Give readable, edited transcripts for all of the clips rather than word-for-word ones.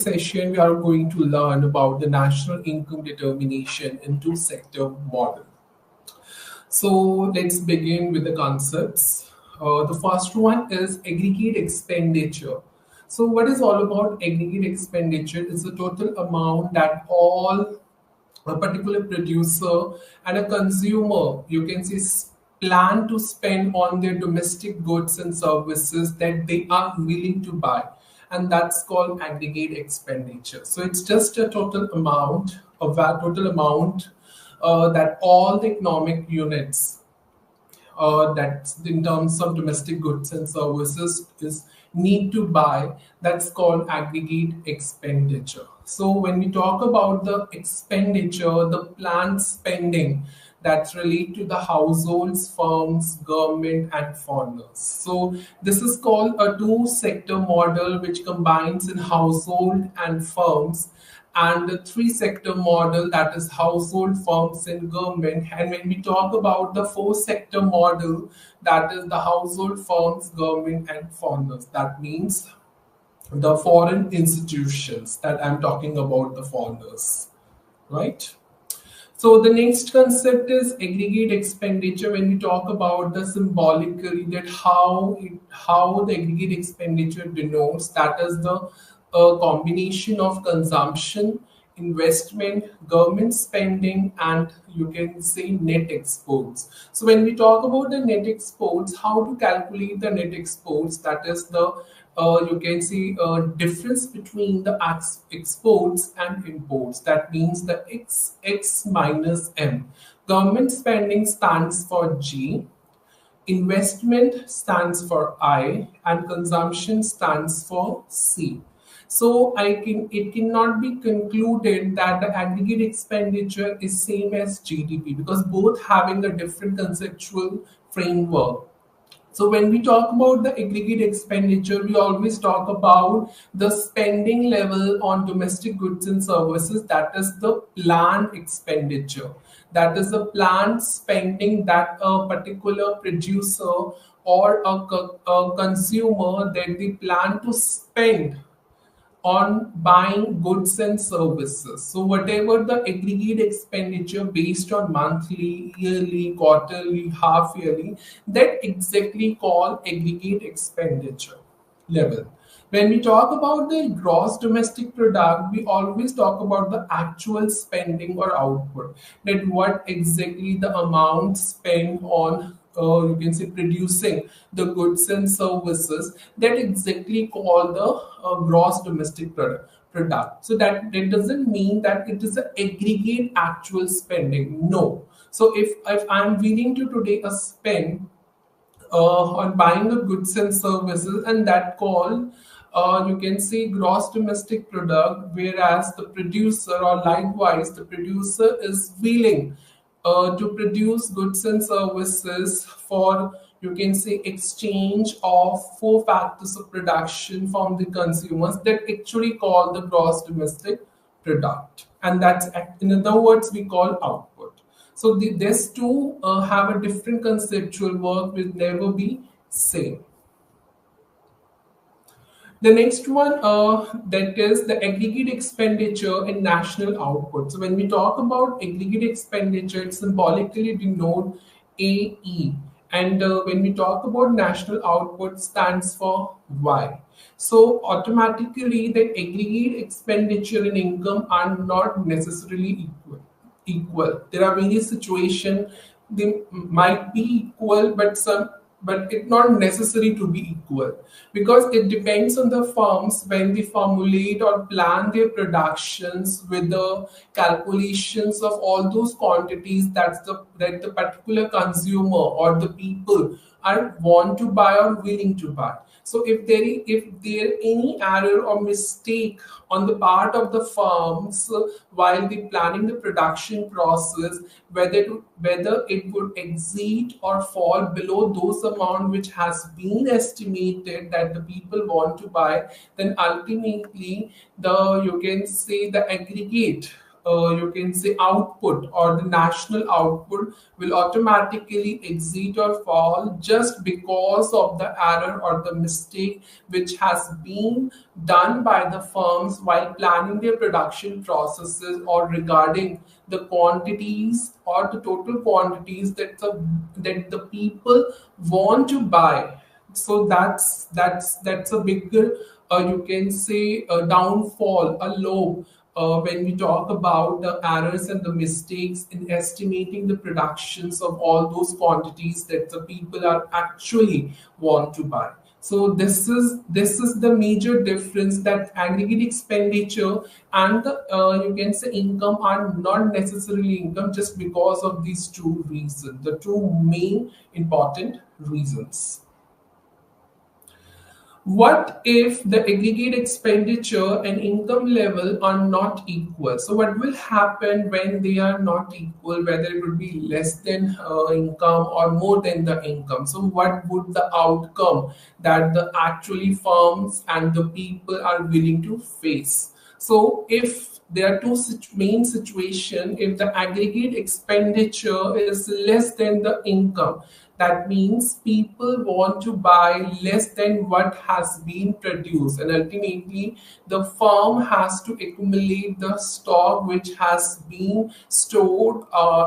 Session, we are going to learn about the national income determination in two-sector model. So let's begin with the concepts. The first one is aggregate expenditure. So what is all about aggregate expenditure is the total amount that all a particular producer and a consumer, you can say, plan to spend on their domestic goods and services that they are willing to buy, and that's called aggregate expenditure. So it's just a total amount of that total amount that all the economic units that in terms of domestic goods and services is need to buy, that's called aggregate expenditure. So when we talk about the expenditure, the planned spending that's related to the households, firms, government, and foreigners. So this is called a two-sector model which combines in household and firms, and the three-sector model that is household, firms, and government. And when we talk about the four-sector model, that is the household, firms, government, and foreigners. That means the foreign institutions that I'm talking about, the foreigners, right? So the next concept is aggregate expenditure. When we talk about the symbolically that how the aggregate expenditure denotes, that is the combination of consumption, investment, government spending, and you can say net exports. So when we talk about the net exports, how to calculate the net exports, that is the you can see difference between the exports and imports. That means the x minus m. Government spending stands for G, investment stands for I, and consumption stands for C. So it cannot be concluded that the aggregate expenditure is same as GDP, because both having a different conceptual framework. So when we talk about the aggregate expenditure, we always talk about the spending level on domestic goods and services. That is the planned expenditure. That is the planned spending that a particular producer or a consumer that they plan to spend on buying goods and services. So whatever the aggregate expenditure based on monthly, yearly, quarterly, half yearly, that exactly called aggregate expenditure level. When we talk about the gross domestic product, we always talk about the actual spending or output. That what exactly the amount spent on you can say producing the goods and services, that exactly called the gross domestic product. So that doesn't mean that it is an aggregate actual spending. No. So if I'm willing to today spend on buying the goods and services, and that call you can say gross domestic product, whereas the producer or likewise the producer is willing to produce goods and services for, you can say, exchange of four factors of production from the consumers, that actually call the gross domestic product, and that's in other words we call output. So these two have a different conceptual work, will never be same. The next one, that is the aggregate expenditure in national output. So when we talk about aggregate expenditure, it symbolically denote AE. And when we talk about national output, stands for Y. So automatically, the aggregate expenditure and income are not necessarily equal. There are various situations they might be equal, but it's not necessary to be equal, because it depends on the firms when they formulate or plan their productions with the calculations of all those quantities that the particular consumer or the people are want to buy or willing to buy. So if there any error or mistake on the part of the firms while they planning the production process, whether it would exceed or fall below those amount which has been estimated that the people want to buy, then ultimately the, you can say, the aggregate you can say output or the national output will automatically exceed or fall just because of the error or the mistake which has been done by the firms while planning their production processes or regarding the quantities or the total quantities that the people want to buy. So that's a bigger, you can say, a downfall, a low, when we talk about the errors and the mistakes in estimating the productions of all those quantities that the people are actually want to buy. So this is the major difference, that aggregate expenditure and the, you can say, income are not necessarily income just because of these two reasons, the two main important reasons. What if the aggregate expenditure and income level are not equal? So what will happen when they are not equal, whether it would be less than income or more than the income? So what would the outcome that the actually firms and the people are willing to face? So if there are two main situations, if the aggregate expenditure is less than the income, that means people want to buy less than what has been produced, and ultimately the firm has to accumulate the stock which has been stored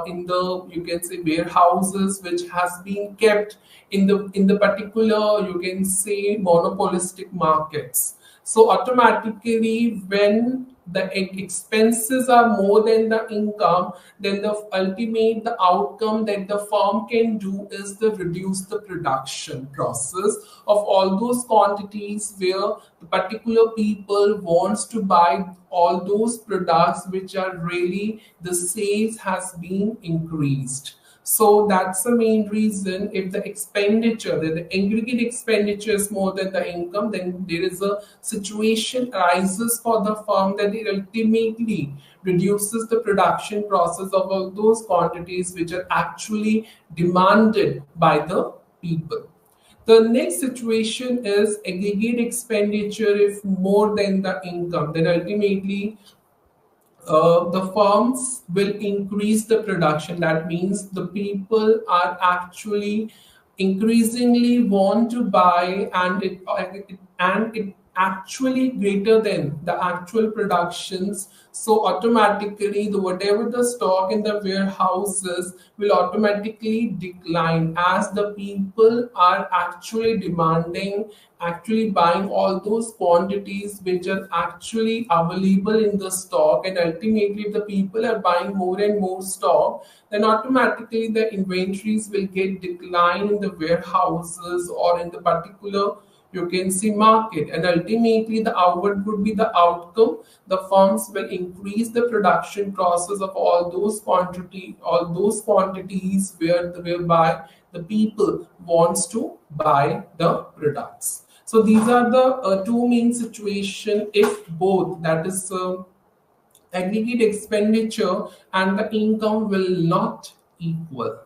in the, you can say, warehouses, which has been kept in the particular, you can say, monopolistic markets. So automatically, when the expenses are more than the income, then the outcome that the firm can do is to reduce the production process of all those quantities where the particular people wants to buy all those products which are really the sales has been increased. So that's the main reason. If the expenditure, the aggregate expenditure is more than the income, then there is a situation arises for the firm that it ultimately reduces the production process of all those quantities which are actually demanded by the people. The next situation is aggregate expenditure if more than the income, then ultimately the firms will increase the production. That means the people are actually increasingly want to buy, and it actually greater than the actual productions. So automatically, the whatever the stock in the warehouses will automatically decline as the people are actually demanding, actually buying all those quantities which are actually available in the stock. And ultimately, if the people are buying more and more stock, then automatically the inventories will get declined in the warehouses or in the particular, you can see, market. And ultimately the outward would be the outcome, the firms will increase the production process of all those quantities whereby the people wants to buy the products. So these are the two main situations if both, that is aggregate expenditure and the income will not equal.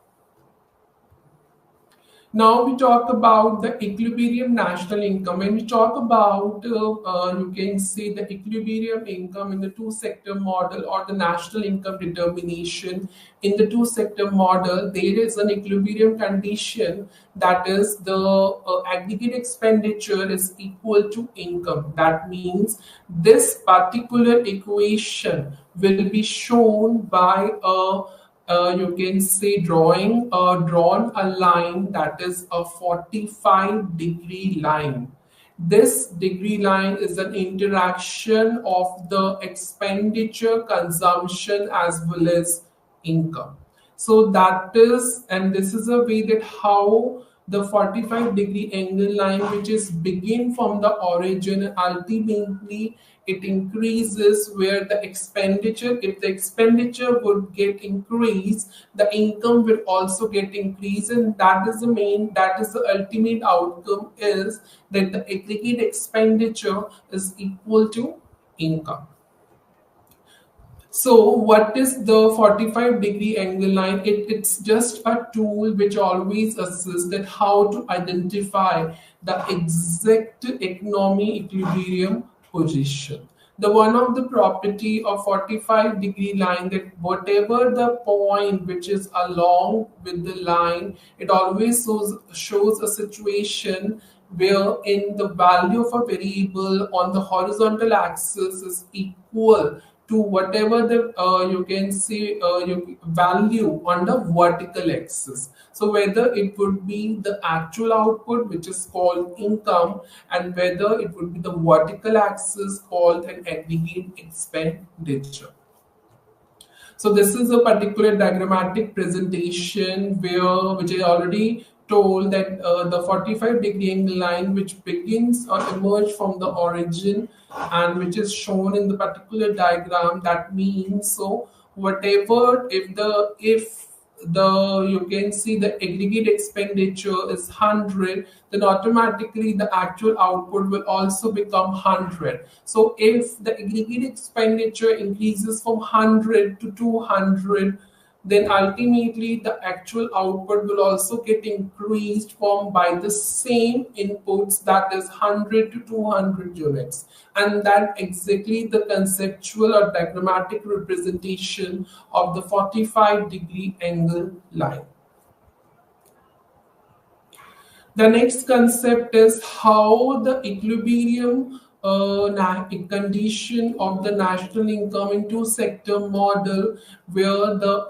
Now we talk about the equilibrium national income. When we talk about, you can say, the equilibrium income in the two-sector model or the national income determination in the two-sector model, there is an equilibrium condition, that is the aggregate expenditure is equal to income. That means this particular equation will be shown by a you can say drawn a line, that is a 45-degree line. This degree line is an interaction of the expenditure, consumption as well as income. So that is, and this is a way that how the 45-degree angle line, which is begin from the origin, ultimately it increases where the expenditure, if the expenditure would get increased, the income will also get increased, and that is the ultimate outcome, is that the aggregate expenditure is equal to income. So what is the 45-degree angle line? It's just a tool which always assists that how to identify the exact economy equilibrium position. the one of the property of 45-degree line, that whatever the point which is along with the line, it always shows a situation wherein the value of a variable on the horizontal axis is equal to whatever the you can see your value on the vertical axis. So whether it would be the actual output, which is called income, and whether it would be the vertical axis called an aggregate expenditure. So this is a particular diagrammatic presentation which I already told that the 45-degree angle line which begins or emerge from the origin and which is shown in the particular diagram, that means, so whatever, if the you can see the aggregate expenditure is 100, then automatically the actual output will also become 100. So if the aggregate expenditure increases from 100 to 200, then ultimately the actual output will also get increased from by the same inputs, that is 100 to 200 units. And that exactly the conceptual or diagrammatic representation of the 45-degree angle line. The next concept is how the equilibrium condition of the national income in two-sector model, where the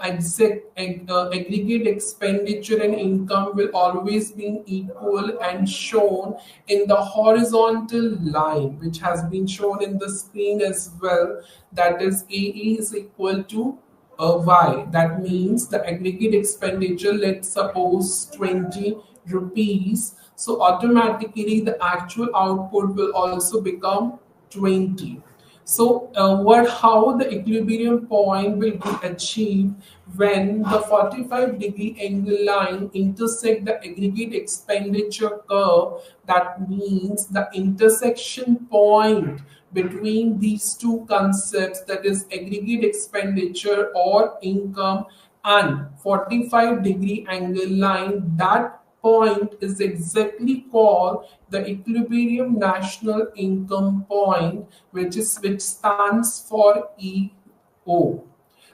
aggregate expenditure and income will always be equal and shown in the horizontal line, which has been shown in the screen as well. That is, AE is equal to Y. That means the aggregate expenditure, let's suppose 20 rupees, so automatically the actual output will also become 20. So how the equilibrium point will be achieved when the 45-degree angle line intersect the aggregate expenditure curve. That means the intersection point between these two concepts, that is aggregate expenditure or income and 45-degree angle line, that point is exactly called the equilibrium national income point, which stands for EO.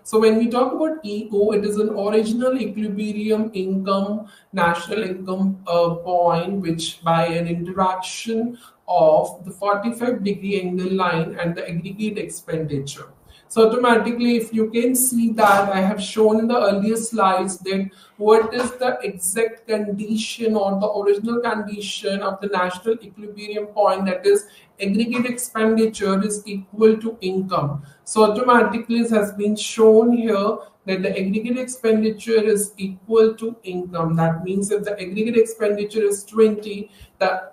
So when we talk about EO, it is an original equilibrium income, national income point, which by an interaction of the 45-degree angle line and the aggregate expenditure. So automatically, if you can see that I have shown in the earlier slides that what is the exact condition or the original condition of the national equilibrium point, that is aggregate expenditure is equal to income. So automatically it has been shown here that the aggregate expenditure is equal to income. That means if the aggregate expenditure is 20, the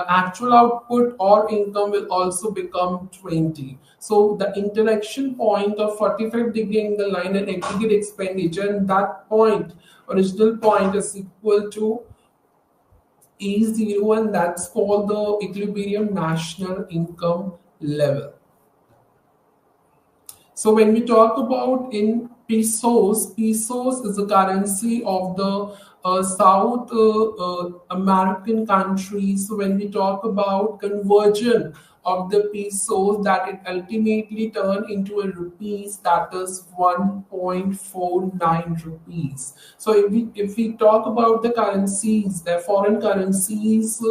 actual output or income will also become 20. So the interaction point of 45-degree angle line and aggregate expenditure, and that point, original point, is equal to E0, and that's called the equilibrium national income level. So when we talk about in pesos, pesos is a currency of the South American countries. So when we talk about conversion of the pesos, that it ultimately turned into a rupees, that is 1.49 rupees. So if we talk about the currencies, the foreign currencies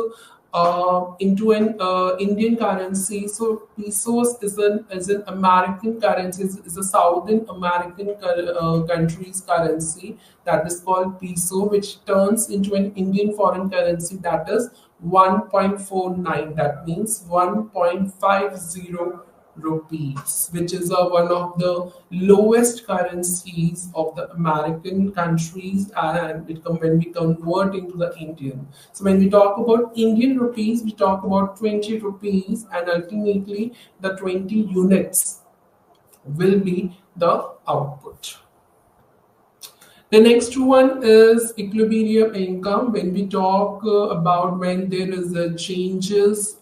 into an Indian currency. So pesos is an American currency, is a Southern American country's currency, that is called peso, which turns into an Indian foreign currency, that is 1.49. That means 1.50 rupees, which is one of the lowest currencies of the American countries, and when we convert into the Indian. So when we talk about Indian rupees, we talk about 20 rupees, and ultimately the 20 units will be the output. The next one is equilibrium income. When we talk about when there is a changes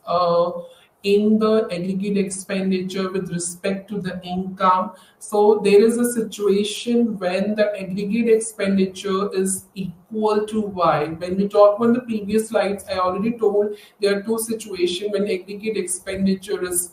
in the aggregate expenditure with respect to the income. So there is a situation when the aggregate expenditure is equal to Y. When we talk on the previous slides, I already told there are two situations when aggregate expenditure is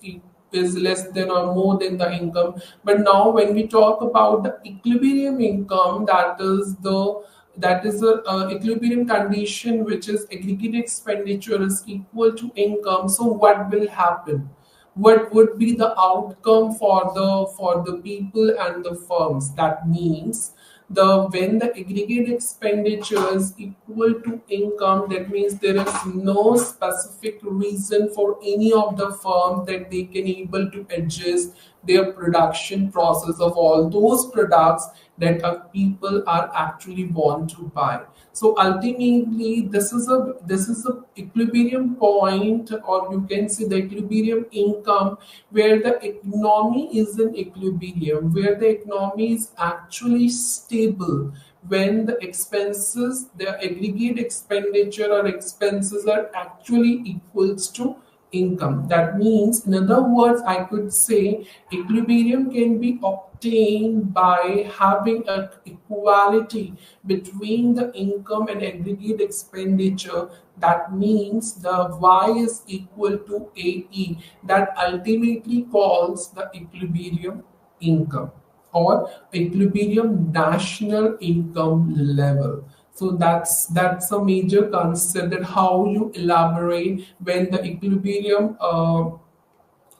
is less than or more than the income. But now when we talk about the equilibrium income, that is a equilibrium condition, which is aggregate expenditure is equal to income. So what will happen? What would be the outcome for the people and the firms? That means when the aggregate expenditure is equal to income, that means there is no specific reason for any of the firms that they can able to adjust their production process of all those products that people are actually want to buy. So ultimately, this is a equilibrium point, or you can say the equilibrium income, where the economy is in equilibrium, where the economy is actually stable, when the expenses, the aggregate expenditure or expenses are actually equals to income. That means, in other words, I could say equilibrium can be obtained by having an equality between the income and aggregate expenditure. That means the Y is equal to AE. That ultimately calls the equilibrium income or equilibrium national income level. So that's a major concept, that how you elaborate when the equilibrium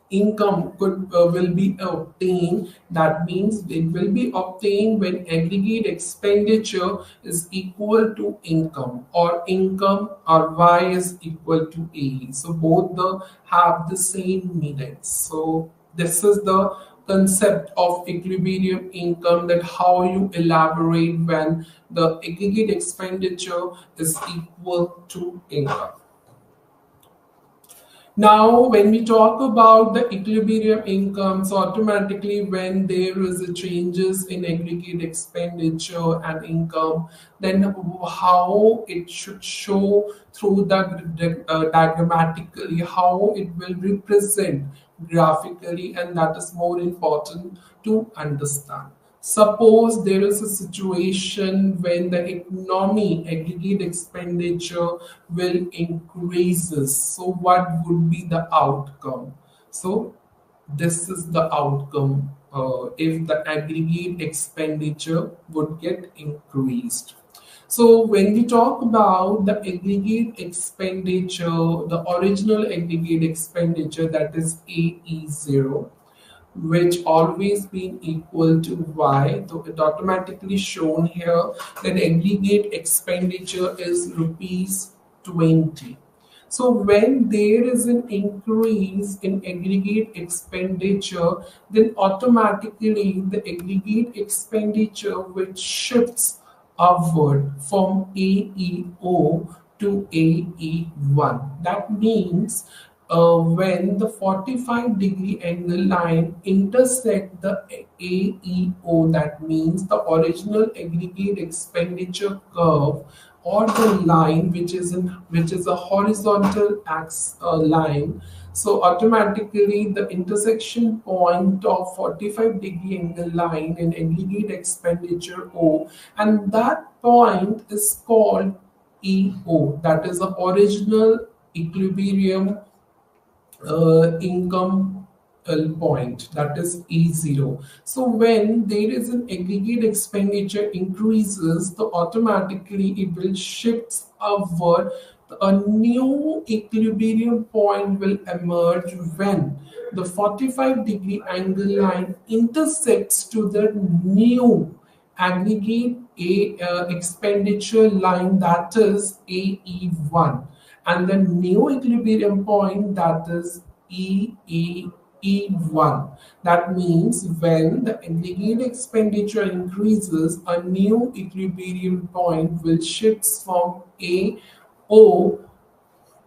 income will be obtained. That means it will be obtained when aggregate expenditure is equal to income, or income or Y is equal to A. So both the have the same meaning. So this is the concept of equilibrium income, that how you elaborate when the aggregate expenditure is equal to income. Now, when we talk about the equilibrium income, so automatically when there is a changes in aggregate expenditure and income, then how it should show through the diagrammatically, how it will represent graphically, and that is more important to understand. Suppose there is a situation when the economy aggregate expenditure will increases. So what would be the outcome? So this is the outcome if the aggregate expenditure would get increased. So when we talk about the aggregate expenditure, the original aggregate expenditure, that is AE0, which always been equal to Y. So it automatically shown here that aggregate expenditure is rupees 20. So when there is an increase in aggregate expenditure, then automatically the aggregate expenditure which shifts upward from AEO to AE1. That means when the 45-degree angle line intersect the AEO, that means the original aggregate expenditure curve, or the line which is a horizontal line. So automatically the intersection point of 45-degree angle line and aggregate expenditure O, and that point is called EO, that is the original equilibrium income point, that is E0. So when there is an aggregate expenditure increases, so automatically it will shift upward. A new equilibrium point will emerge when the 45-degree angle line intersects to the new aggregate expenditure line, that is AE1, and the new equilibrium point, that is EE1. That means when the aggregate expenditure increases, a new equilibrium point will shift from AO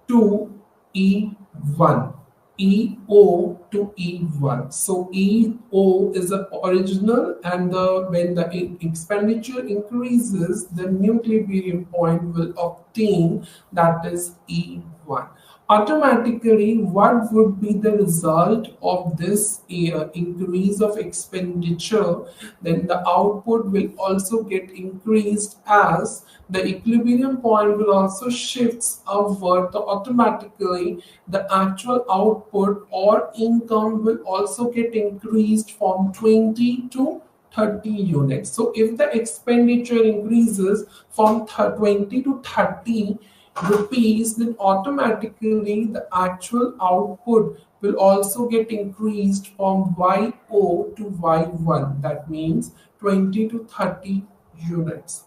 to E1. EO to E1. So EO is the original, and when the expenditure increases, the new equilibrium point will obtain, that is E1. Automatically, what would be the result of this increase of expenditure? Then the output will also get increased as the equilibrium point will also shifts upward. So automatically, the actual output or income will also get increased from 20 to 30 units. So if the expenditure increases from 20 to 30 rupees, then automatically the actual output will also get increased from Y0 to Y1. That means 20 to 30 units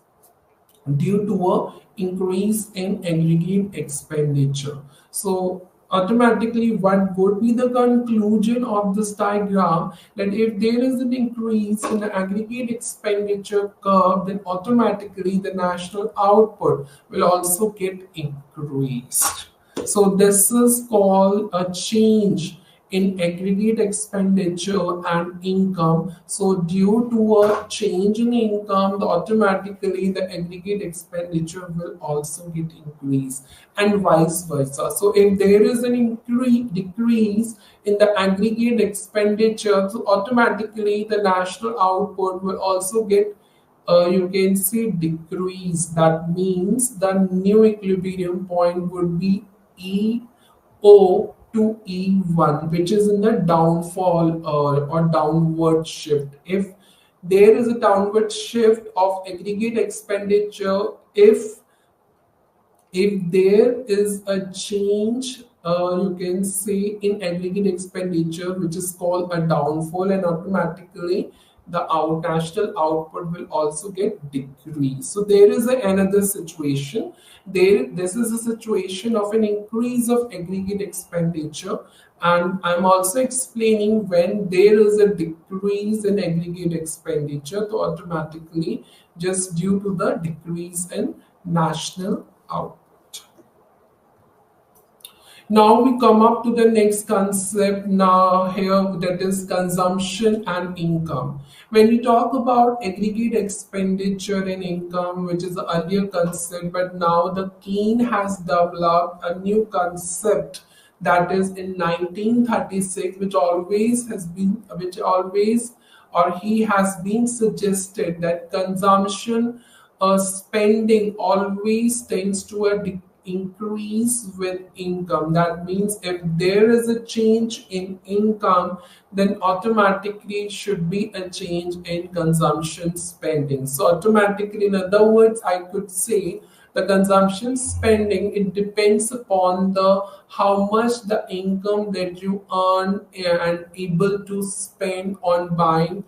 due to a increase in aggregate expenditure. So automatically what would be the conclusion of this diagram, that if there is an increase in the aggregate expenditure curve, then automatically the national output will also get increased. So this is called a change in aggregate expenditure and income. So due to a change in income, automatically the aggregate expenditure will also get increased, and vice versa. So if there is an decrease in the aggregate expenditure, so automatically the national output will also get you can see decrease. That means the new equilibrium point would be E0 to E1, which is in the downfall or downward shift. If there is a downward shift of aggregate expenditure, if there is a change, you can say in aggregate expenditure, which is called a downfall, and automatically the national output will also get decreased. So there is another situation. This is a situation of an increase of aggregate expenditure, and I'm also explaining when there is a decrease in aggregate expenditure, so automatically just due to the decrease in national output. Now we come up to the next concept now here, that is consumption and income. When we talk about aggregate expenditure and income, which is the earlier concept, but now the Keene has developed a new concept, that is in 1936, which always or he has been suggested that consumption spending always tends to a increase with income. That means if there is a change in income, then automatically should be a change in consumption spending. So automatically, in other words, I could say the consumption spending, it depends upon the how much the income that you earn and able to spend on buying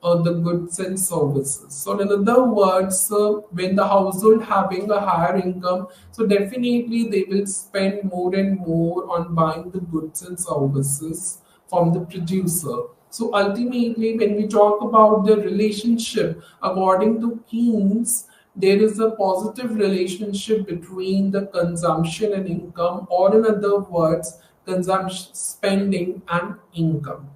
the goods and services. So in other words, when the household having a higher income, so definitely they will spend more and more on buying the goods and services from the producer. So ultimately, when we talk about the relationship, according to Keynes, there is a positive relationship between the consumption and income, or in other words, consumption, spending, and income.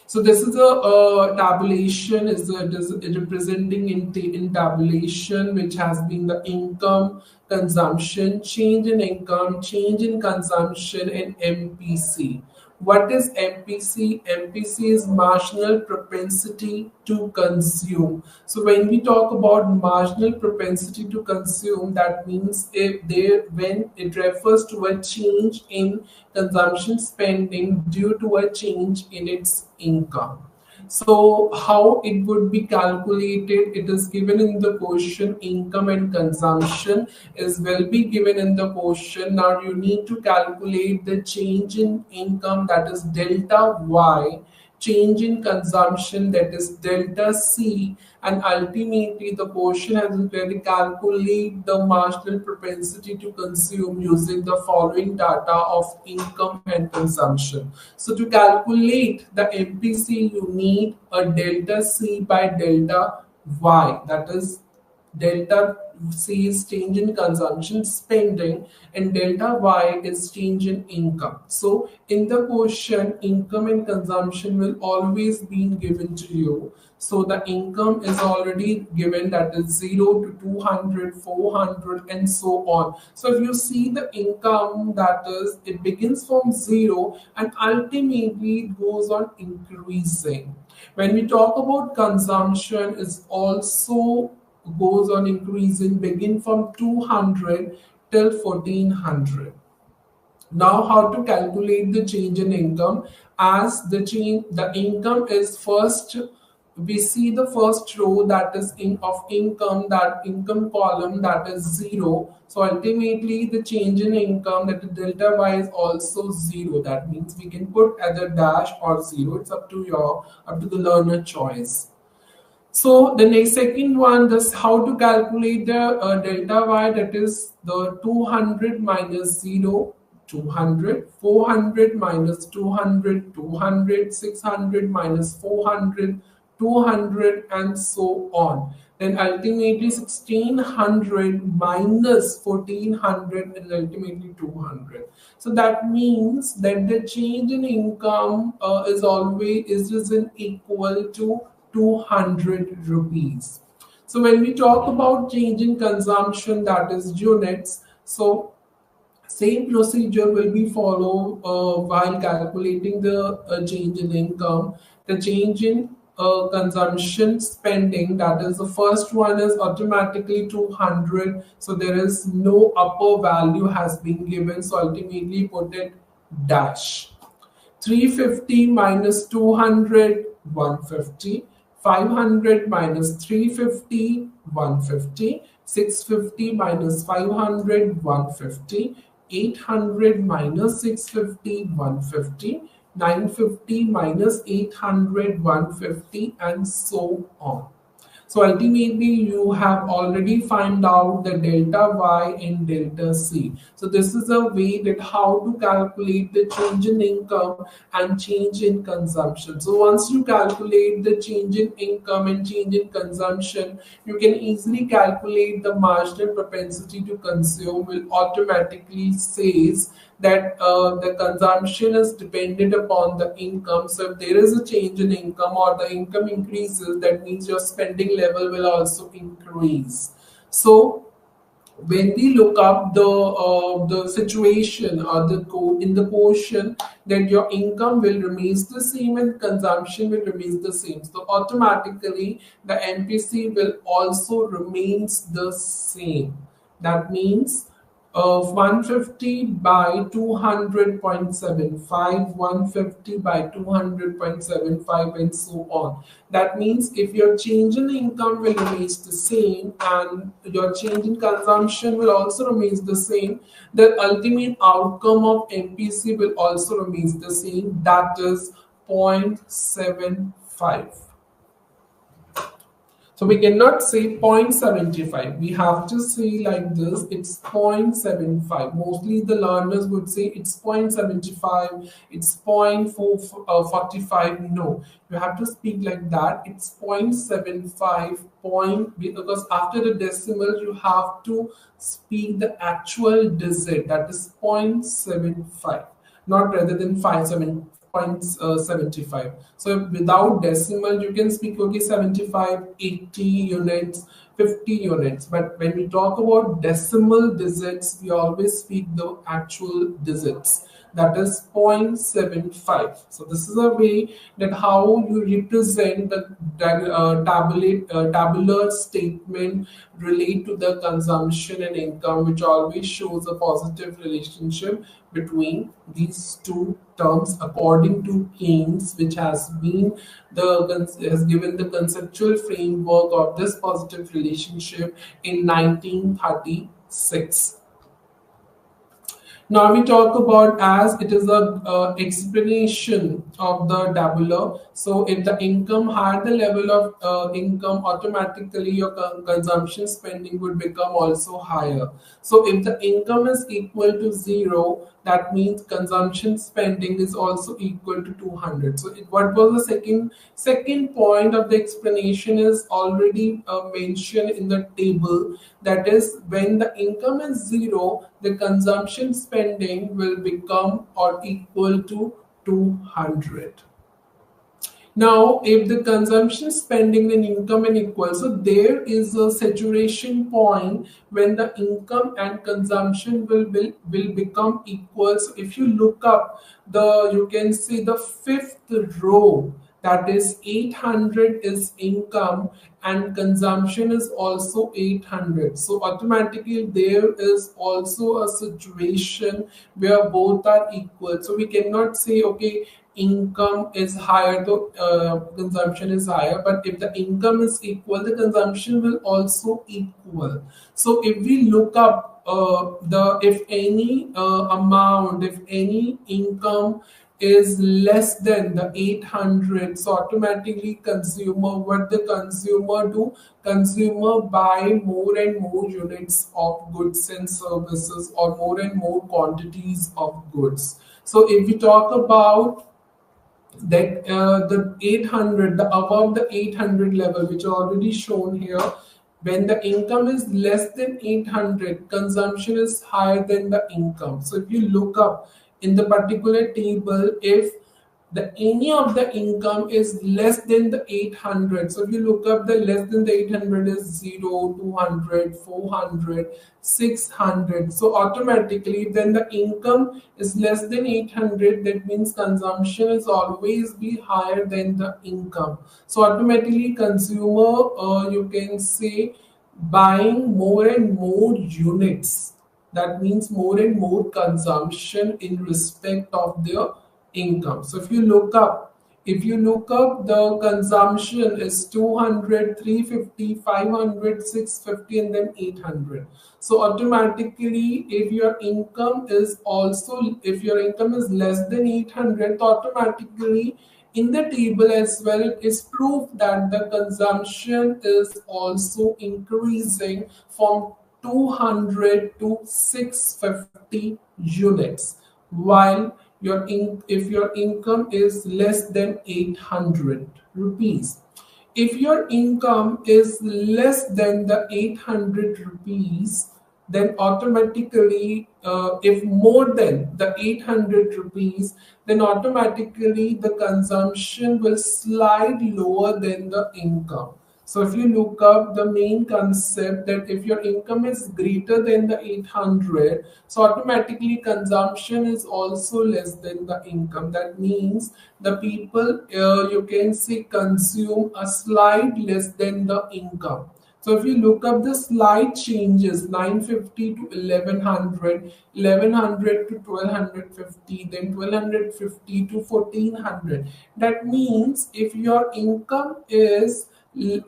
So this is a tabulation, is representing in tabulation, which has been the income, consumption, change in income, change in consumption, and MPC. What is MPC? MPC is marginal propensity to consume. So when we talk about marginal propensity to consume, that means when it refers to a change in consumption spending due to a change in its income. So how it would be calculated, it is given in the question. Income and consumption will be given in the question. Now you need to calculate the change in income, that is delta Y, change in consumption, that is delta C, and ultimately the question has to calculate the marginal propensity to consume using the following data of income and consumption. So to calculate the MPC, you need a delta C by delta Y, that is delta says change in consumption spending, and delta Y is change in income. So in the question, income and consumption will always be given to you. So the income is already given, that is 0 to 200, 400, and so on. So if you see the income, that is, it begins from 0 and ultimately it goes on increasing. When we talk about consumption, it also goes on increasing, begin from 200 till 1400. Now, how to calculate the change in income? As the income is first, we see the first row, that is of income, that income column, that is 0. So ultimately the change in income, that delta Y is also 0. That means we can put either dash or 0. It's up to the learner choice. So the next second one, this how to calculate the delta Y, that is the 200 minus 0, 200, 400 minus 200, 200, 600 minus 400, 200, and so on. Then ultimately 1600 minus 1400 and ultimately 200. So that means that the change in income is equal to 200 rupees. So when we talk about change in consumption, that is units, so same procedure will be followed while calculating the change in income. The change in consumption spending, that is, the first one is automatically 200. So there is no upper value has been given. So ultimately put it dash. 350 minus 200, 150. 500 minus 350, 150. 650 minus 500, 150. 800 minus 650, 150. 950 minus 800, 150, and so on. So ultimately you have already found out the delta Y and delta C. So this is a way that how to calculate the change in income and change in consumption. So once you calculate the change in income and change in consumption, you can easily calculate the marginal propensity to consume, will automatically says that the consumption is dependent upon the income. So if there is a change in income or the income increases, that means your spending level will also increase. So when we look up the situation or the code in the portion, that your income will remains the same and consumption will remains the same. So automatically the MPC will also remains the same. That means 150 by 200.75, 150 by 200.75, and so on. That means if your change in income will remain the same and your change in consumption will also remain the same, the ultimate outcome of MPC will also remain the same, that is 0.75. So we cannot say 0.75. We have to say like this, it's 0.75. Mostly the learners would say it's 0.75, it's 0.45. No, you have to speak like that. It's 0.75 because after the decimal you have to speak the actual digit, that is 0.75, not rather than 0.75. So without decimal you can speak okay 75, 80 units, 50 units, but when we talk about decimal digits we always speak the actual digits, that is 0.75. So this is a way that how you represent the tabular statement relate to the consumption and income, which always shows a positive relationship between these two terms according to Keynes, which has given the conceptual framework of this positive relationship in 1936. Now we talk about as it is a explanation of the tabular. So if the income higher the level of income, automatically your consumption spending would become also higher. So if the income is equal to 0, that means consumption spending is also equal to 200. So what was the second point of the explanation is already mentioned in the table. That is, when the income is zero, the consumption spending will become or equal to 200. Now, if the consumption spending and income are equal, so there is a saturation point when the income and consumption will become equal. So if you look up you can see the fifth row, that is 800 is income and consumption is also 800. So automatically there is also a situation where both are equal. So we cannot say, okay, income is higher, though consumption is higher, but if the income is equal, the consumption will also equal. So if we look up if any amount, if any income is less than the 800, so automatically what the consumer do, consumer buy more and more units of goods and services, or more and more quantities of goods. So if we talk about that the 800, the above the 800 level, which are already shown here, when the income is less than 800, consumption is higher than the income. So if you look up in the particular table, if any of the income is less than the 800, so if you look up, the less than the 800 is 0, 200, 400, 600. So automatically then the income is less than 800, that means consumption is always be higher than the income. So automatically consumer, you can say, buying more and more units, that means more and more consumption in respect of their income. So if you look up, the consumption is 200, 350, 500, 650, and then 800. So automatically, if your income is less than 800, automatically in the table as well, it is proof that the consumption is also increasing from 200 to 650 units, while if your income is less than 800 rupees. If your income is less than the 800 rupees, then automatically, if more than the 800 rupees, then automatically the consumption will slide lower than the income. So if you look up the main concept, that if your income is greater than the 800, so automatically consumption is also less than the income. That means the people, you can say, consume a slight less than the income. So if you look up, the slight changes, 950 to 1100, 1100 to 1250, then 1250 to 1400. That means if your income is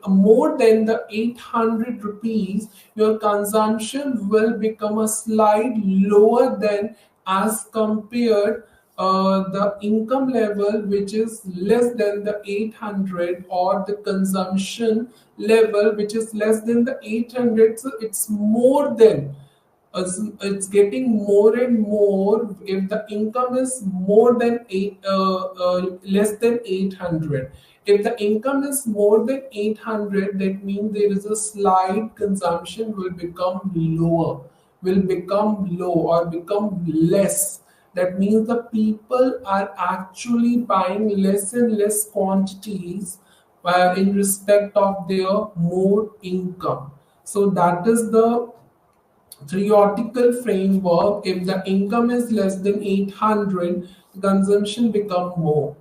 more than the 800 rupees, your consumption will become a slight lower than as compared the income level which is less than the 800, or the consumption level which is less than the 800. So it's more than, it's getting more and more if the income is more than less than 800. If the income is more than 800, that means there is a slight consumption will become lower, will become low or become less. That means the people are actually buying less and less quantities in respect of their more income. So that is the theoretical framework. If the income is less than 800, consumption become more.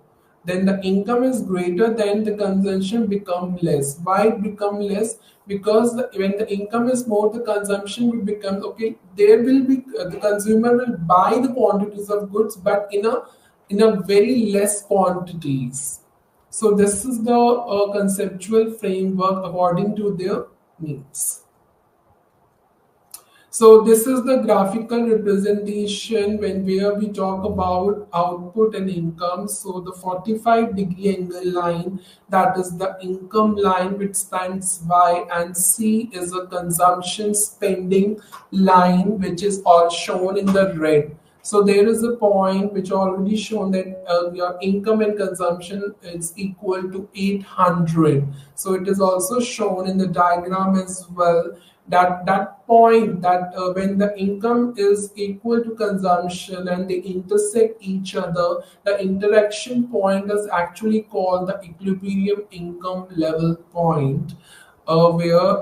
Then the income is greater than, the consumption become less. Why it become less? Because when the income is more, the consumption will become, okay, there will be, the consumer will buy the quantities of goods, but in a very less quantities. So this is the conceptual framework according to their needs. So this is the graphical representation where we talk about output and income. So the 45-degree angle line, that is the income line which stands Y, and C is a consumption spending line which is all shown in the red. So there is a point which already shown that your income and consumption is equal to 800. So it is also shown in the diagram as well, that point that when the income is equal to consumption and they intersect each other, the interaction point is actually called the equilibrium income level point,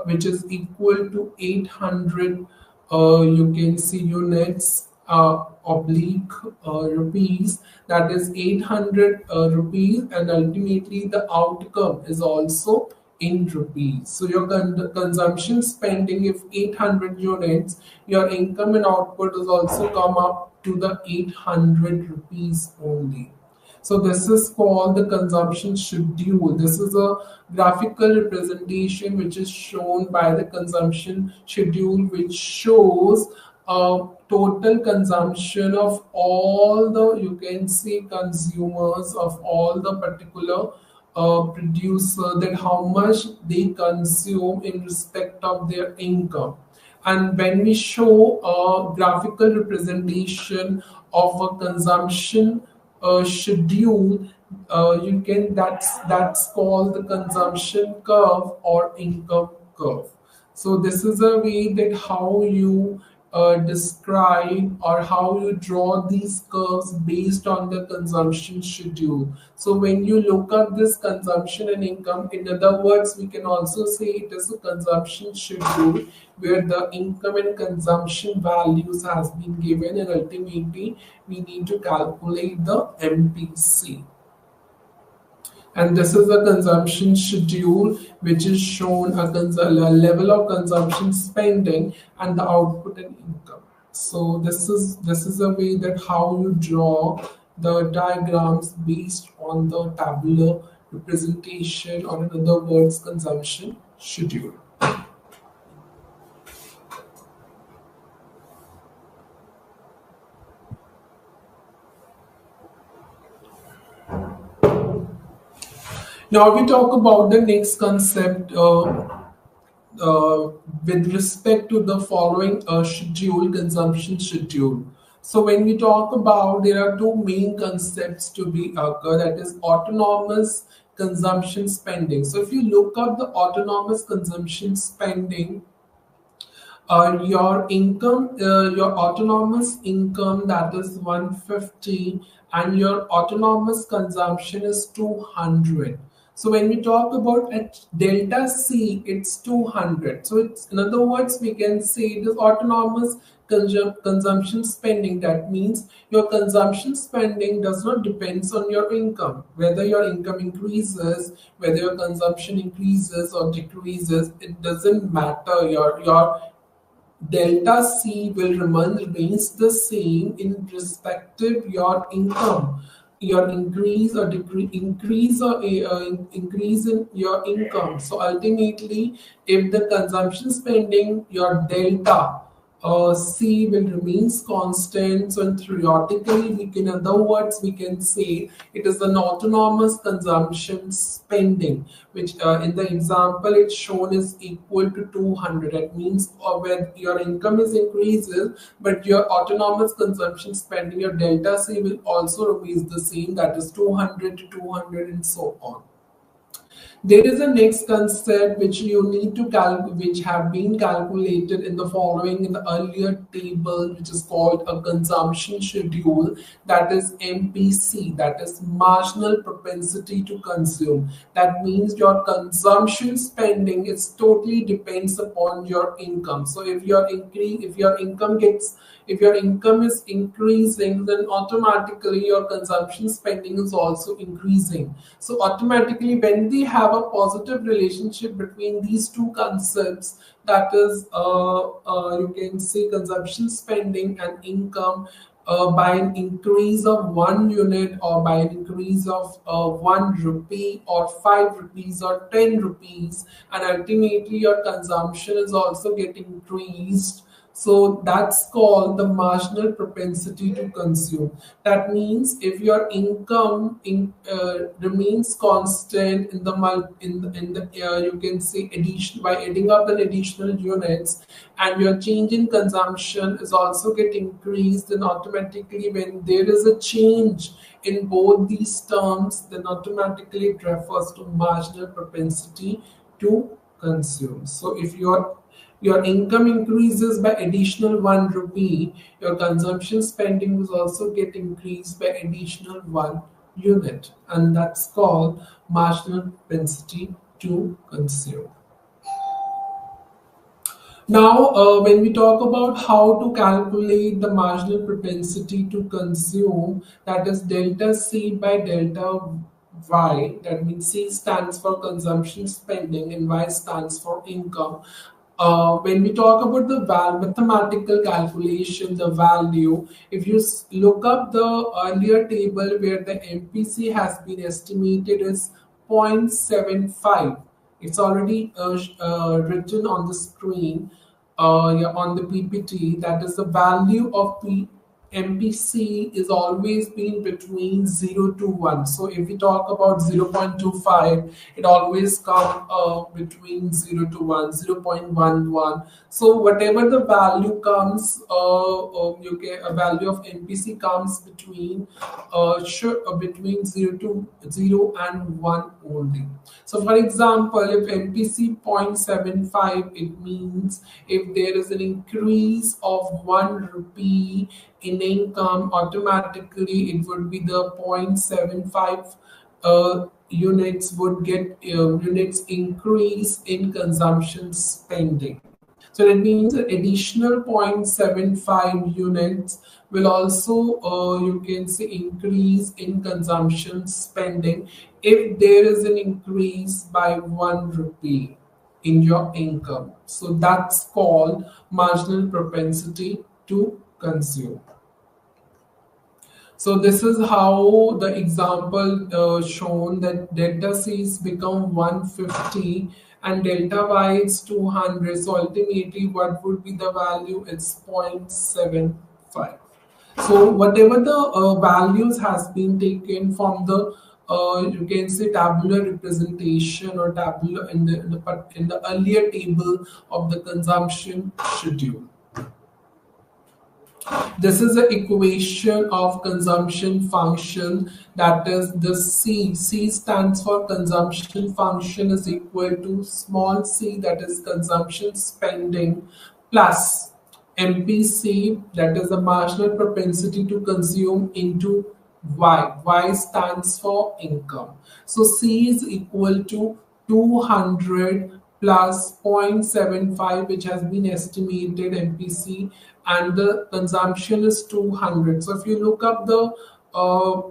which is equal to 800, you can see units, oblique rupees, that is 800 rupees, and ultimately the outcome is also in rupees. So your consumption spending, if 800 units, your income and output is also come up to the 800 rupees only. So this is called the consumption schedule. This is a graphical representation which is shown by the consumption schedule, which shows total consumption of all the, you can see, consumers of all the particular producer, that how much they consume in respect of their income. And when we show a graphical representation of a consumption schedule, you can, that's called the consumption curve or income curve. So this is a way that how you describe or how you draw these curves based on the consumption schedule. So when you look up this consumption and income, in other words, we can also say it is a consumption schedule where the income and consumption values has been given, and ultimately we need to calculate the MPC. And this is the consumption schedule which is shown a level of consumption spending and the output and income. So this is a way that how you draw the diagrams based on the tabular representation, or in other words, consumption schedule. Now we talk about the next concept with respect to the following schedule, consumption schedule. So when we talk about, there are two main concepts to be occur, that is autonomous consumption spending. So if you look up the autonomous consumption spending, your income, your autonomous income, that is 150, and your autonomous consumption is 200. So when we talk about at delta C, it's 200. So it's, in other words, we can say it is autonomous consumption spending. That means your consumption spending does not depends on your income. Whether your income increases, whether your consumption increases or decreases, it doesn't matter. Your delta C will remains the same in respective your income, your increase or decrease, increase or increase in your income. So ultimately, if the consumption spending, your delta C will remains constant. So theoretically, we can, in other words, we can say it is an autonomous consumption spending, which in the example it's shown is equal to 200. That means when your income is increases, but your autonomous consumption spending, your delta C will also remains the same, that is 200 to 200 and so on. There is a next concept which you need to which have been calculated in the following, in the earlier table, which is called a consumption schedule, that is MPC, that is marginal propensity to consume. That means your consumption spending is totally depends upon your income. So if your income is increasing, then automatically your consumption spending is also increasing. So automatically, when we have a positive relationship between these two concepts, that is, you can say consumption spending and income, by an increase of 1 unit, or by an increase of 1 rupee or 5 rupees or 10 rupees, and ultimately your consumption is also getting increased. So that's called the marginal propensity to consume. That means if your income remains constant in the you can say addition by adding up an additional units, and your change in consumption is also get increased, then automatically when there is a change in both these terms, then automatically it refers to marginal propensity to consume. So if your income increases by additional 1 rupee, your consumption spending will also get increased by additional 1 unit, and that's called marginal propensity to consume. Now, when we talk about how to calculate the marginal propensity to consume, that is delta C by delta Y, that means C stands for consumption spending and Y stands for income. When we talk about the mathematical calculation, the value, if you look up the earlier table where the MPC has been estimated as 0.75, it's already written on the screen, yeah, on the PPT. That is the value of MPC is always been between 0 to 1. So if we talk about 0.25, it always come between 0 to 1, 0.11. So whatever the value comes, you get a value of MPC comes between between 0 and 1 only. So for example, if MPC 0.75, it means if there is an increase of 1 rupee in income, automatically it would be the 0.75 units would get units increase in consumption spending. So that means an additional 0.75 units will also you can say increase in consumption spending if there is an increase by 1 rupee in your income. So that's called marginal propensity to consume. So this is how the example shown that delta C is become 150 and delta Y is 200. So ultimately what would be the value? It's 0.75. So whatever the values has been taken from the you can say tabular representation or tabular in the earlier table of the consumption schedule. This is the equation of consumption function, that is the C. C stands for consumption function is equal to small c, that is consumption spending, plus MPC, that is the marginal propensity to consume, into Y. Y stands for income. So C is equal to 200 plus 0.75, which has been estimated MPC, and the consumption is 200. So if you look up the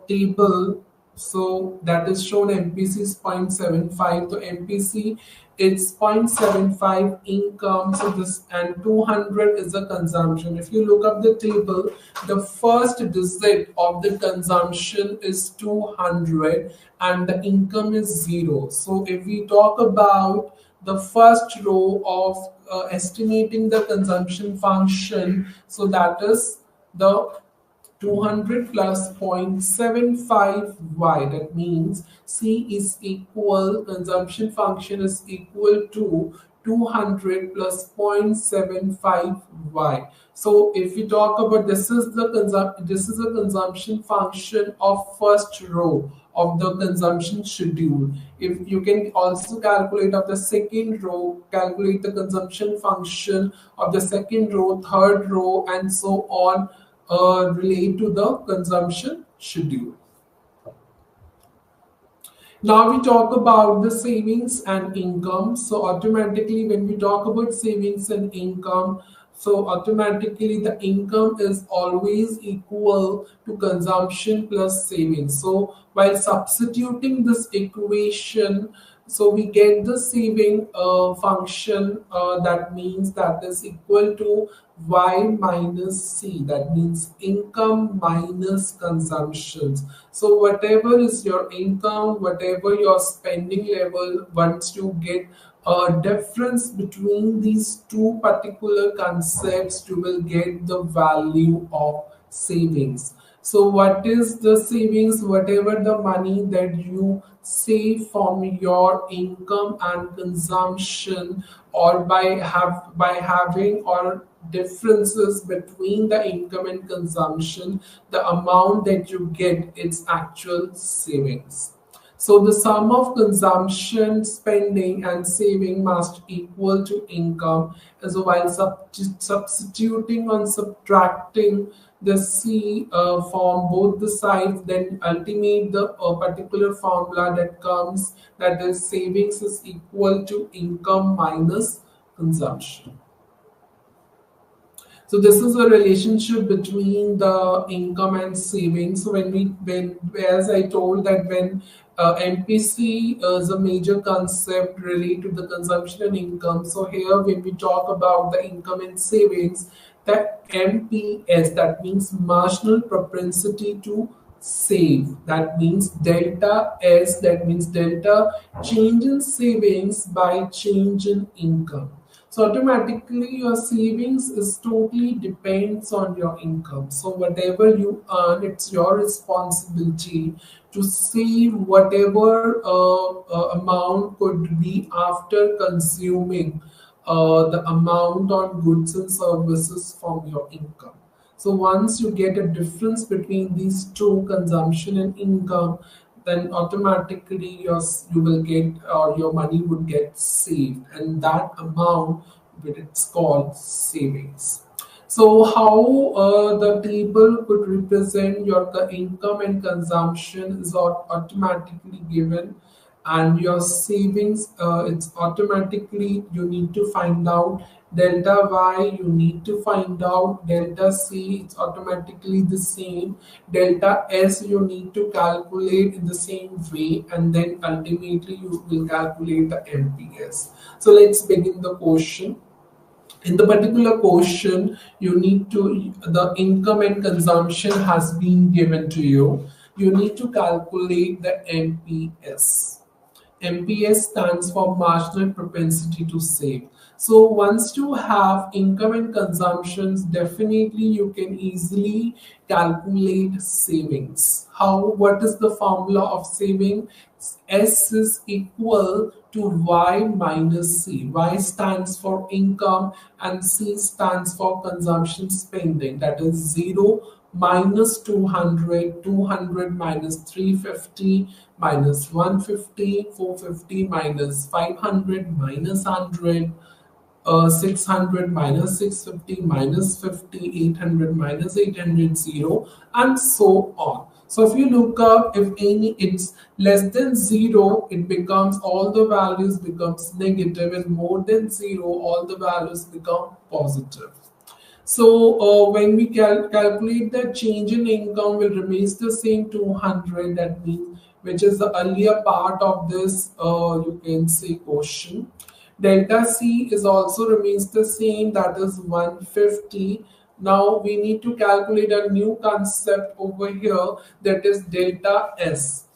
table, so that is shown MPC is 0.75. So MPC it's 0.75 income, so this, and 200 is the consumption. If you look up the table, the first digit of the consumption is 200 and the income is 0. So if we talk about the first row of estimating the consumption function, so that is the 200 plus 0.75y. That means C is equal, consumption function is equal to 200 plus 0.75y. So if we talk about this is the consumption function of first row of the consumption schedule. If you can also calculate of the second row, calculate the consumption function of the second row, third row, and so on, relate to the consumption schedule. Now we talk about the savings and income. So automatically when we talk about savings and income, so automatically the income is always equal to consumption plus savings. So while substituting this equation, so we get the saving function, that means that is equal to y minus c. That means income minus consumptions. So whatever is your income, whatever your spending level, once you get difference between these two particular concepts, you will get the value of savings. So what is the savings? Whatever the money that you save from your income and consumption, or by having or differences between the income and consumption, the amount that you get, it's actual savings. So the sum of consumption, spending, and saving must equal to income. And so while substituting on subtracting the C from both the sides, then ultimate the particular formula that comes, that is savings is equal to income minus consumption. So this is a relationship between the income and savings. So when as I told that when MPC is a major concept related to the consumption and income. So here when we talk about the income and savings, that MPS, that means marginal propensity to save, that means delta S, that means delta change in savings by change in income. So automatically your savings is totally depends on your income. So whatever you earn, it's your responsibility to save whatever amount could be after consuming the amount on goods and services from your income. So once you get a difference between these two, consumption and income, then automatically you will get, or your money would get saved, and that amount, it's called savings. So how the table could represent your income and consumption is automatically given, and your savings, it's automatically, you need to find out delta Y, you need to find out delta C, it's automatically the same. Delta S you need to calculate in the same way, and then ultimately you will calculate the MPS. So let's begin the question. In the particular question, you need to, the income and consumption has been given to you. You need to calculate the MPS. MPS stands for marginal propensity to save. So once you have income and consumptions, definitely you can easily calculate savings. How? What is the formula of saving? S is equal to Y minus C. Y stands for income and C stands for consumption spending. That is 0 minus 200, 200 minus 350 minus 150, 450 minus 500 minus 100, 600 minus 650 minus 50, 800 minus 800, 0, and so on. So if you look up, if any it's less than 0, it becomes, all the values becomes negative, and more than 0, all the values become positive. So when we calculate the change in income will remains the same 200, that means, which is the earlier part of this you can say question. Delta C is also remains the same, that is 150. Now we need to calculate a new concept over here, that is delta S.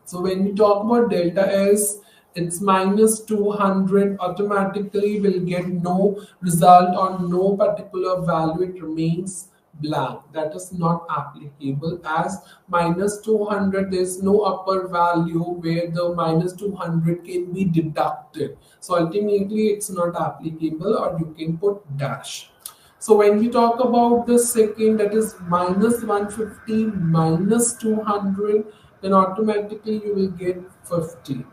So when we talk about delta S, it's minus 200, automatically will get no result on no particular value, it remains blank. That is not applicable, as minus 200, there is no upper value where the minus 200 can be deducted. So ultimately it's not applicable, or you can put dash. So when we talk about the second, that is minus 150 minus 200, then automatically you will get 50.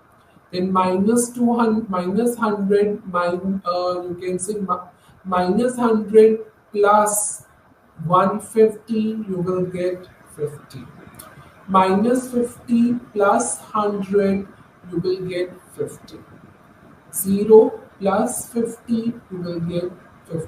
Then minus 200 minus 100, you can say minus 100 plus 150, you will get 50. Minus 50 plus 100, you will get 50. 0 plus 50, you will get 50.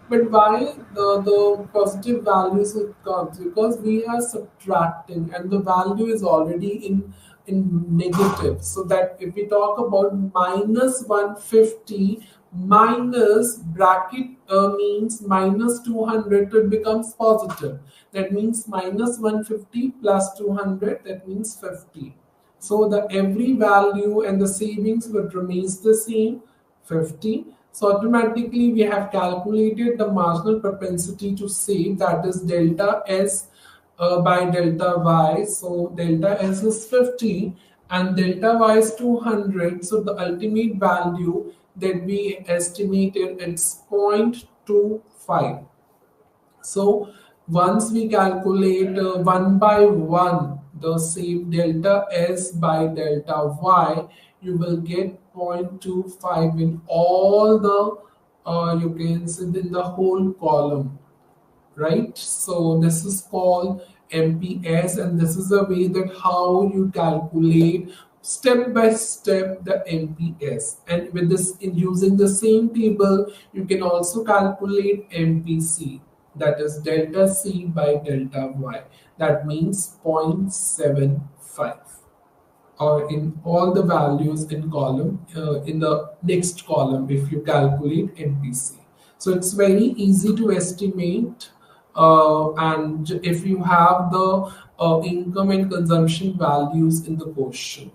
But why the positive values will come? Because we are subtracting and the value is already in negative. So that if we talk about minus 150 minus bracket means minus 200, it becomes positive. That means minus 150 plus 200, that means 50. So the every value and the savings would remains the same, 50. So automatically we have calculated the marginal propensity to save, that is delta S by delta Y. So delta S is 50 and delta Y is 200. So the ultimate value that we estimated it's 0.25. So once we calculate one by one the same delta S by delta Y, you will get 0.25 in all the you can see in the whole column, right? So this is called MPS, and this is a way that how you calculate step by step the MPS. And with this, in using the same table, you can also calculate MPC, that is delta C by delta Y. That means 0.75 or in all the values in column in the next column if you calculate MPC. So it's very easy to estimate, and if you have the income and consumption values in the question.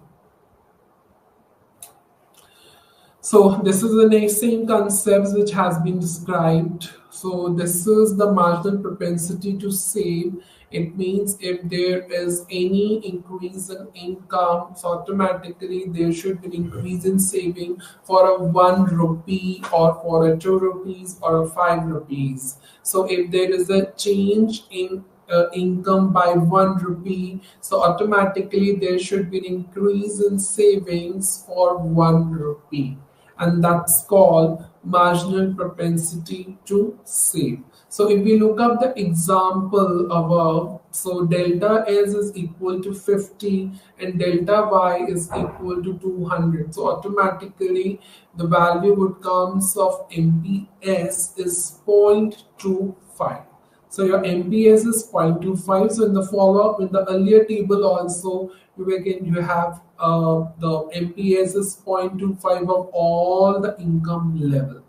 So this is the same concepts which has been described. So this is the marginal propensity to save. It means if there is any increase in income, so automatically there should be an increase in saving for a 1 rupee or for a 2 rupees or a 5 rupees. So if there is a change in income by 1 rupee, so automatically there should be an increase in savings for 1 rupee, and that's called marginal propensity to save. So if we look up the example above, so delta S is equal to 50 and delta Y is equal to 200. So automatically the value would comes of MPS is 0.25. So your MPS is 0.25. So in the follow-up, in the earlier table also, you have the MPS is 0.25 of all the income level.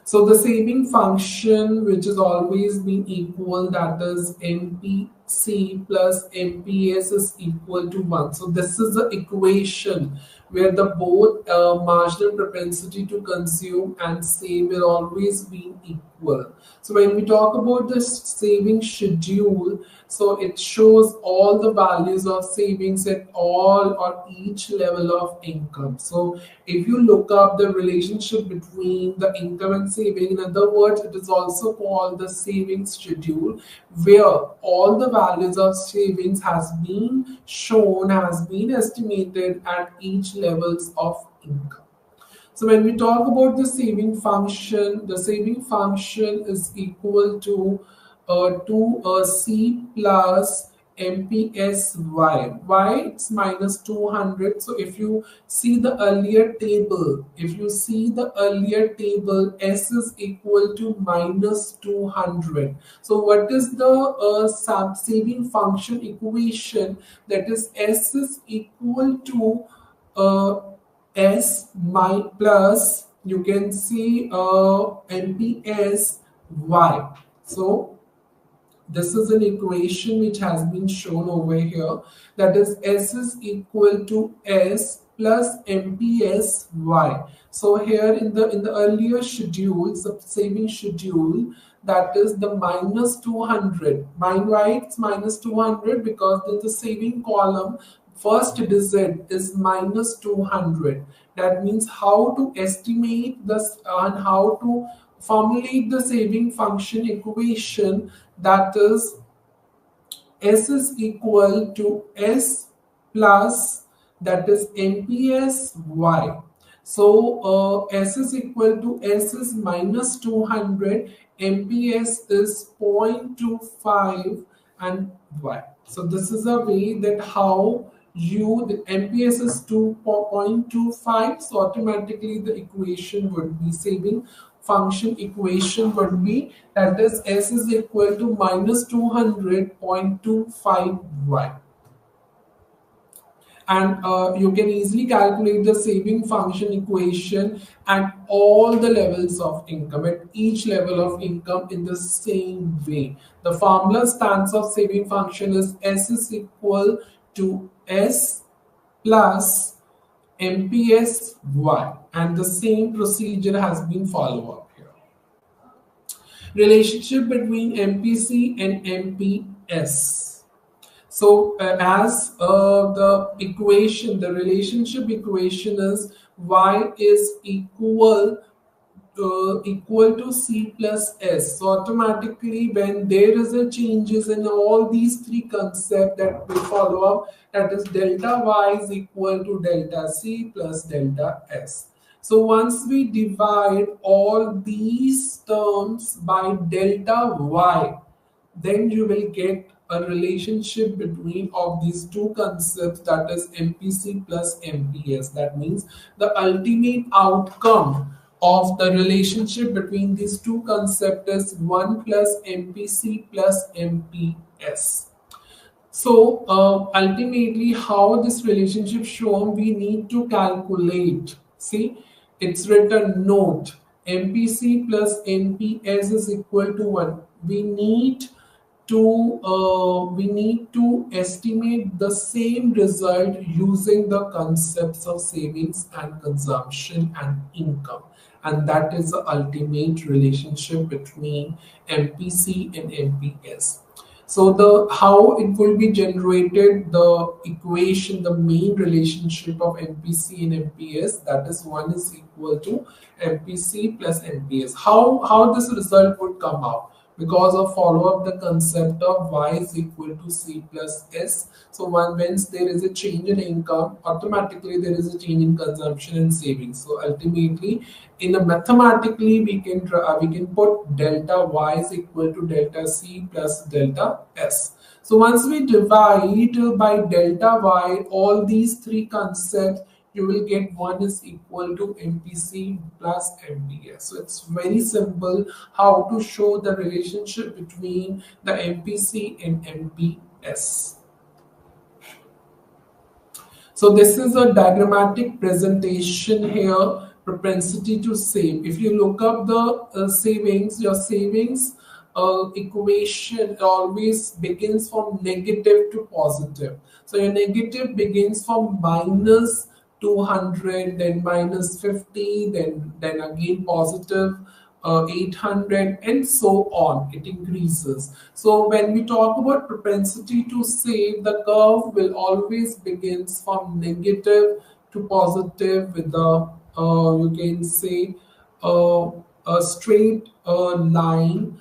So the saving function, which has always been equal, that is MPC plus MPS is equal to 1. So this is the equation where the both marginal propensity to consume and save will always be equal. So when we talk about this saving schedule, so it shows all the values of savings at all or each level of income. So if you look up the relationship between the income and saving, in other words, it is also called the savings schedule, where all the values of savings has been shown, has been estimated at each levels of income. So when we talk about the saving function is equal to C plus MPS Y. Y it's minus 200. So if you see the earlier table, S is equal to minus 200. So what is the saving function equation? That is S is equal to S plus you can see MPS Y. So this is an equation which has been shown over here, that is S is equal to S plus MPS Y. So here in the earlier schedules, the saving schedule, that is the minus 200. Why it's minus 200? Because in the saving column, first digit is minus 200. That means how to estimate this and how to formulate the saving function equation, that is S is equal to S plus, that is MPS Y. So S is equal to S is minus 200, MPS is 0.25 and Y. So this is a way that how the MPS is 2.25, so automatically the equation would be saving function equation would be, that is S is equal to minus 200.25 Y. And you can easily calculate the saving function equation at all the levels of income, at each level of income in the same way. The formula stands of saving function is S is equal to S plus MPS Y, and the same procedure has been followed up here. Relationship between MPC and MPS. So as the relationship equation is Y is equal to C plus S. So automatically when there is a changes in all these three concepts that will follow up, that is delta Y is equal to delta C plus delta S. So once we divide all these terms by delta Y, then you will get a relationship between of these two concepts, that is MPC plus MPS. That means the ultimate outcome of the relationship between these two concepts is 1 plus MPC plus MPS. So ultimately, how this relationship shown, we need to calculate. See, it's written note MPC plus NPS is equal to 1. We need to estimate the same result using the concepts of savings and consumption and income, and that is the ultimate relationship between MPC and MPS. So the how it will be generated, the equation, the main relationship of MPC and MPS, that is 1 is equal to MPC plus MPS. How this result would come out? Because of follow up the concept of Y is equal to C plus S. So once there is a change in income, automatically there is a change in consumption and savings. So ultimately, in a mathematically, we can put delta Y is equal to delta C plus delta S. So once we divide by delta Y all these three concepts, you will get 1 is equal to MPC plus MPS. So it's very simple how to show the relationship between the MPC and MPS. So this is a diagrammatic presentation here, propensity to save. If you look up the savings, your savings equation always begins from negative to positive. So your negative begins from minus 200, then minus 50, then again positive 800, and so on. It increases. So when we talk about propensity to save, the curve will always begins from negative to positive with the you can say a straight line.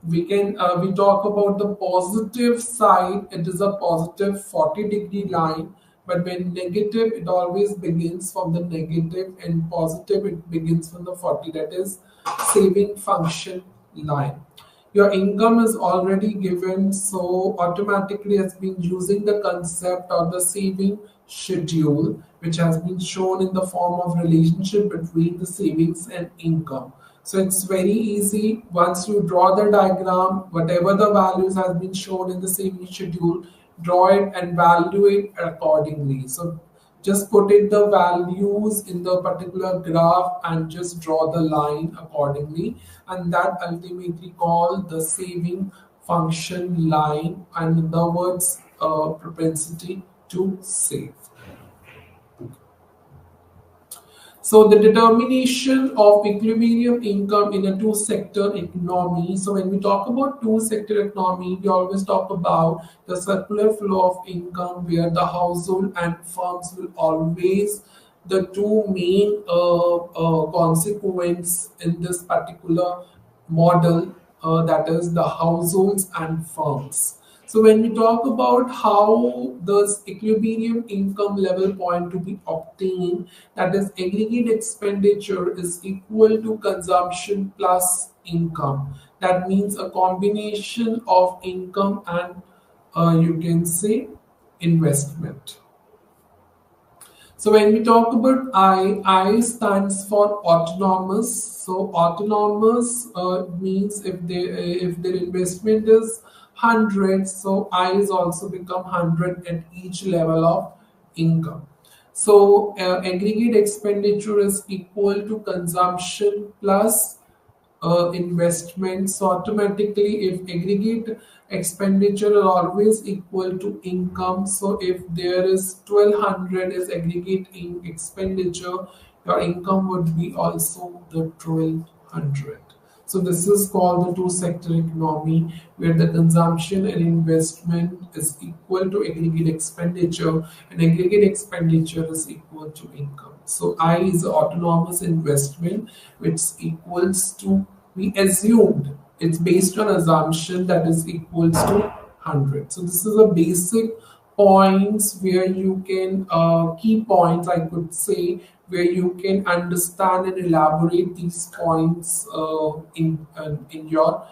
We talk about the positive side. It is a positive 40-degree line. But when negative, it always begins from the negative, and positive, it begins from the 40. That is saving function line. Your income is already given, so automatically has been using the concept of the saving schedule, which has been shown in the form of relationship between the savings and income. So it's very easy. Once you draw the diagram, whatever the values has been shown in the saving schedule, draw it and value it accordingly. So just put in the values in the particular graph and just draw the line accordingly, and that ultimately called the saving function line, and in other words propensity to save. So the determination of equilibrium income in a two-sector economy. So when we talk about two-sector economy, we always talk about the circular flow of income, where the household and firms will always the two main consequence in this particular model, that is the households and firms. So when we talk about how this equilibrium income level point to be obtained, that is aggregate expenditure is equal to consumption plus income. That means a combination of income and you can say investment. So when we talk about I stands for autonomous. So autonomous means if their investment is 100, so I is also become 100 at each level of income. So aggregate expenditure is equal to consumption plus investment. So automatically, if aggregate expenditure are always equal to income, so if there is 1200 is aggregate expenditure, your income would be also the 1200. So this is called the two-sector economy, where the consumption and investment is equal to aggregate expenditure, and aggregate expenditure is equal to income. So I is autonomous investment, which equals to, we assumed it's based on assumption that is equals to 100. So this is a basic points where you can key points, I could say, where you can understand and elaborate these points in your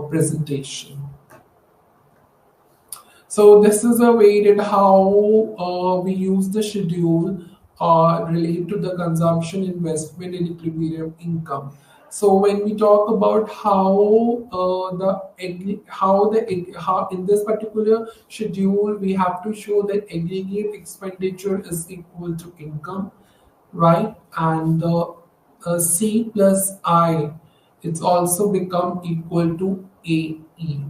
presentation. So this is a way that how we use the schedule relate to the consumption, investment, and equilibrium income. So when we talk about how in this particular schedule we have to show that aggregate expenditure is equal to income, right? And C plus I, it's also become equal to AE.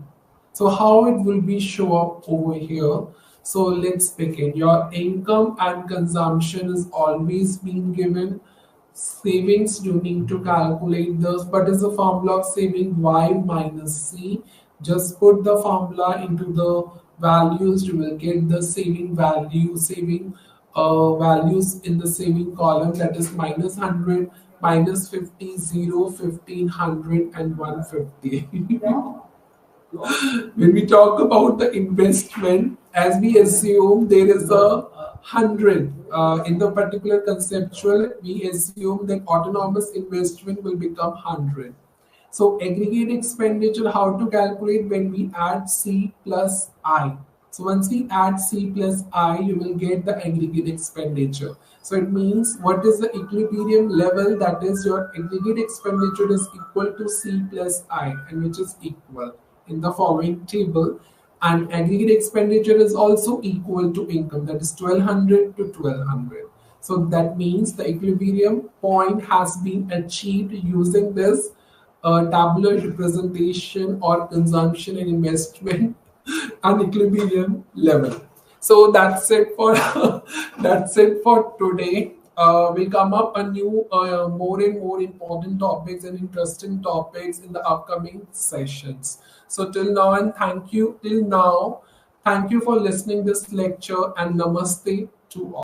So how it will be show up over here? So let's begin. Your income and consumption is always being given. Savings, you need to calculate this. What is the formula of saving? Y minus C. Just put the formula into the values. You will get the saving value, saving values in the saving column, that is minus 100, minus 50, 0, 15, 100, and 150. When we talk about the investment, as we assume there is a 100 in the particular conceptual, we assume that autonomous investment will become 100. So aggregate expenditure, how to calculate? When we add C plus I. So once we add C plus I, you will get the aggregate expenditure. So it means what is the equilibrium level? That is your aggregate expenditure is equal to C plus I, and which is equal in the following table. And aggregate expenditure is also equal to income, that is 1200 to 1200. So that means the equilibrium point has been achieved using this tabular representation or consumption and investment and equilibrium level. So that's it for that's it for today. We'll come up a new more and more important topics and interesting topics in the upcoming sessions. So till now, and thank you till now, thank you for listening this lecture, and namaste to all.